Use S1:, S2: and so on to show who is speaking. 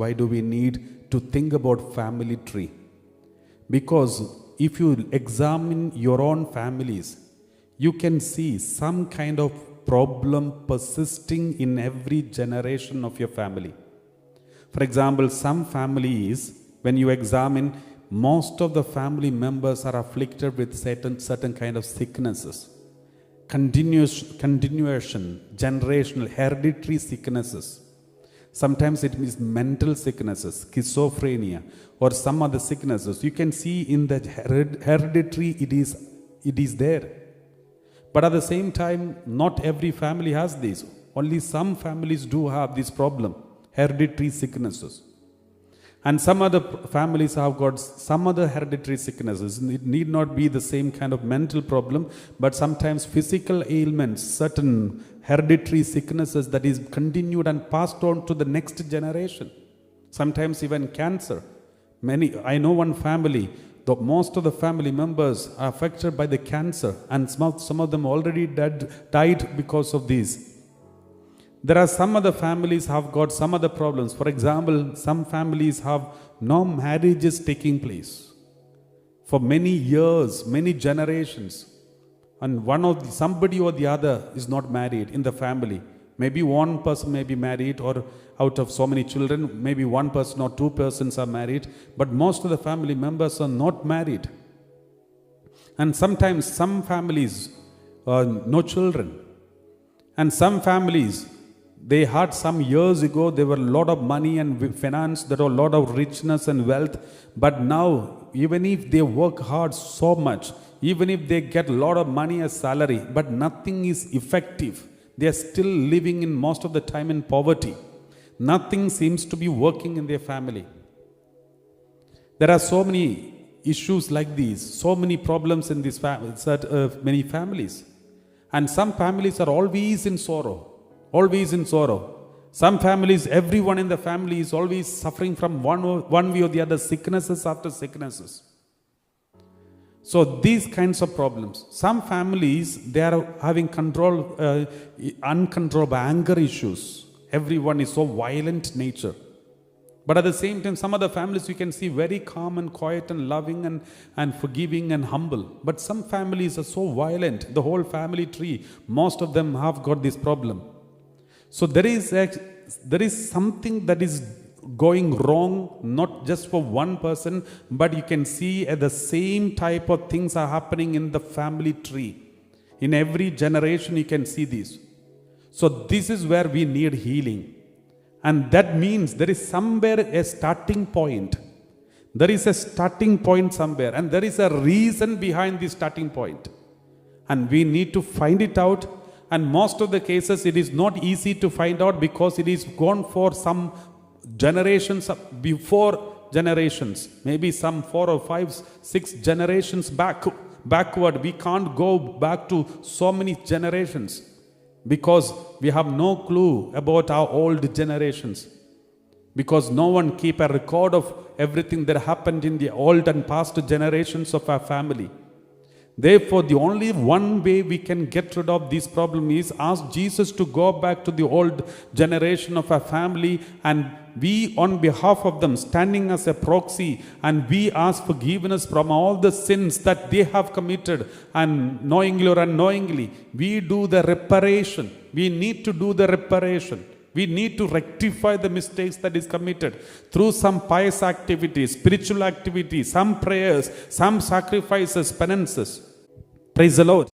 S1: why do we need to think about family tree? Because if you examine your own families, you can see some kind of problem persisting in every generation of your family. For example, some families, when you examine, most of the family members are afflicted with certain kind of sicknesses. Continuation, generational, hereditary sicknesses. Sometimes it means mental sicknesses, schizophrenia, or some other sicknesses. You can see in the hereditary it is there. But at the same time, not every family has this. Only some families do have this problem, hereditary sicknesses. And some other families have got some other hereditary sicknesses. It need not be the same kind of mental problem, but sometimes physical ailments, certain hereditary sicknesses that is continued and passed on to the next generation. Sometimes even cancer. I know one family, most of the family members are affected by the cancer, and some of them already died because of this. There are some other families have got some other problems. For example, some families have no marriages taking place for many years, many generations, and somebody or the other is not married in the family. Maybe one person may be married, or out of so many children, maybe one person or two persons are married, but most of the family members are not married. And sometimes some families no children, and some families, they had some years ago, there were a lot of money and finance, there were a lot of richness and wealth. But now, even if they work hard so much, even if they get a lot of money as salary, but nothing is effective. They are still living in most of the time in poverty. Nothing seems to be working in their family. There are so many issues like these, so many problems in this many families. And some families are always in sorrow. Always in sorrow. Some families, everyone in the family is always suffering from one way or the other, sicknesses after sicknesses. So these kinds of problems. Some families, they are having uncontrolled anger issues. Everyone is so violent nature. But at the same time, some other families you can see very calm and quiet and loving and forgiving and humble. But some families are so violent. The whole family tree, most of them have got this problem. So there is something that is going wrong, not just for one person, but you can see the same type of things are happening in the family tree. In every generation you can see this. So this is where we need healing. And that means there is somewhere a starting point. There is a starting point somewhere, and there is a reason behind the starting point. And we need to find it out. And most of the cases, it is not easy to find out because it is gone for some generations before generations. Maybe some 4 or 5, 6 generations backward. We can't go back to so many generations because we have no clue about our old generations. Because no one keep a record of everything that happened in the old and past generations of our family. Therefore, the only one way we can get rid of this problem is ask Jesus to go back to the old generation of our family, and we on behalf of them standing as a proxy, and we ask forgiveness from all the sins that they have committed, and knowingly or unknowingly, we do the reparation. We need to do the reparation. We need to rectify the mistakes that is committed through some pious activities, spiritual activities, some prayers, some sacrifices, penances. Praise the Lord.